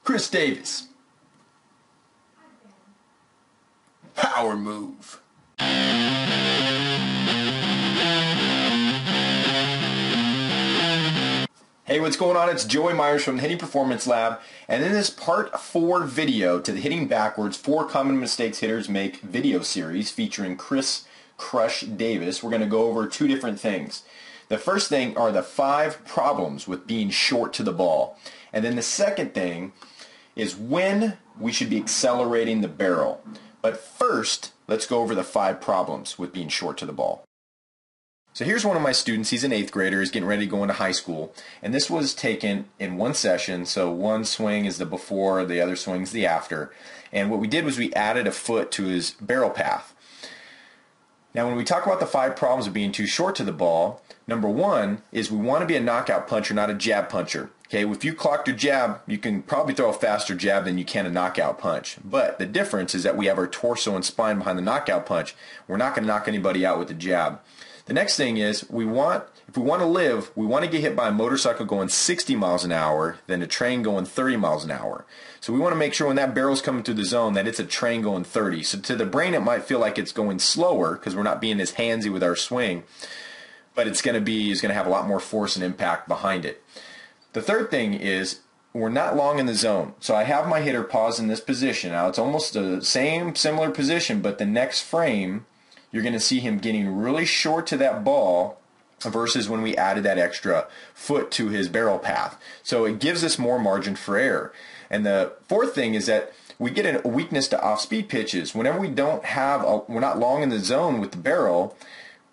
Chris Davis. Power move. Hey, what's going on? It's Joey Myers from the Hitting Performance Lab, and in this Part 4 video to the Hitting Backwards 4 Common Mistakes Hitters Make video series featuring Chris Crush Davis, we're going to go over two different things. The first thing are the 5 problems with being short to the ball, and then the second thing is when we should be accelerating the barrel. But first, let's go over the 5 problems with being short to the ball. So here's one of my students. He's an 8th grader. He's getting ready to go into high school. And this was taken in one session. So one swing is the before, the other swing is the after. And what we did was we added a foot to his barrel path. Now when we talk about the 5 problems of being too short to the ball, number 1 is we want to be a knockout puncher, not a jab puncher. Okay, if you clocked your jab, you can probably throw a faster jab than you can a knockout punch. But the difference is that we have our torso and spine behind the knockout punch. We're not going to knock anybody out with the jab. The next thing is if we want to live, we want to get hit by a motorcycle going 60 miles an hour than a train going 30 miles an hour. So we want to make sure when that barrel's coming through the zone that it's a train going 30. So to the brain it might feel like it's going slower because we're not being as handsy with our swing, but it's going to have a lot more force and impact behind it. The third thing is we're not long in the zone. So I have my hitter paused in this position. Now it's almost the same similar position, but the next frame you're going to see him getting really short to that ball versus when we added that extra foot to his barrel path. So it gives us more margin for error. And the fourth thing is that we get a weakness to off-speed pitches. Whenever we're not long in the zone with the barrel,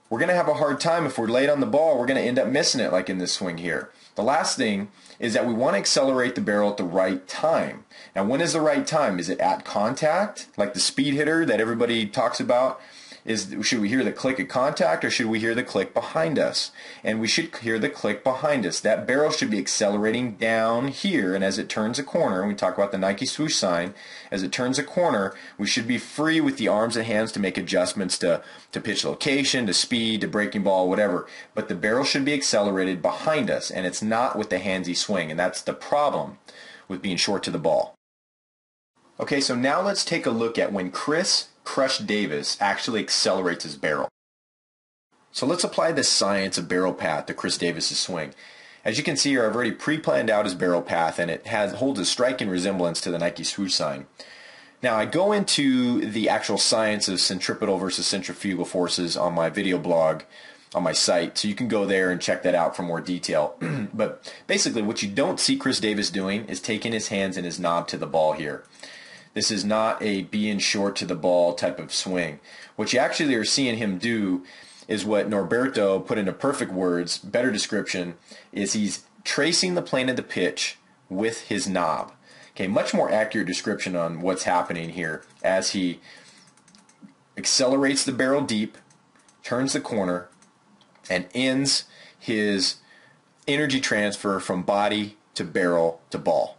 we're going to have a hard time. If we're late on the ball, we're going to end up missing it like in this swing here. The last thing is that we want to accelerate the barrel at the right time. Now when is the right time? Is it at contact, like the speed hitter that everybody talks about? Should we hear the click at contact or should we hear the click behind us? And we should hear the click behind us. That barrel should be accelerating down here, and as it turns a corner, and we talk about the Nike swoosh sign, as it turns a corner, we should be free with the arms and hands to make adjustments to pitch location, to speed, to breaking ball, whatever. But the barrel should be accelerated behind us, and it's not with the handsy swing, and that's the problem with being short to the ball. Okay, so now let's take a look at when Chris Crush Davis actually accelerates his barrel. So let's apply the science of barrel path to Chris Davis's swing. As you can see here, I've already pre-planned out his barrel path, and it holds a striking resemblance to the Nike swoosh sign. Now I go into the actual science of centripetal versus centrifugal forces on my video blog on my site, so you can go there and check that out for more detail. But basically what you don't see Chris Davis doing is taking his hands and his knob to the ball here. This is not a being short to the ball type of swing. What you actually are seeing him do is what Norberto put into perfect words, better description, is he's tracing the plane of the pitch with his knob. Okay, much more accurate description on what's happening here as he accelerates the barrel deep, turns the corner, and ends his energy transfer from body to barrel to ball.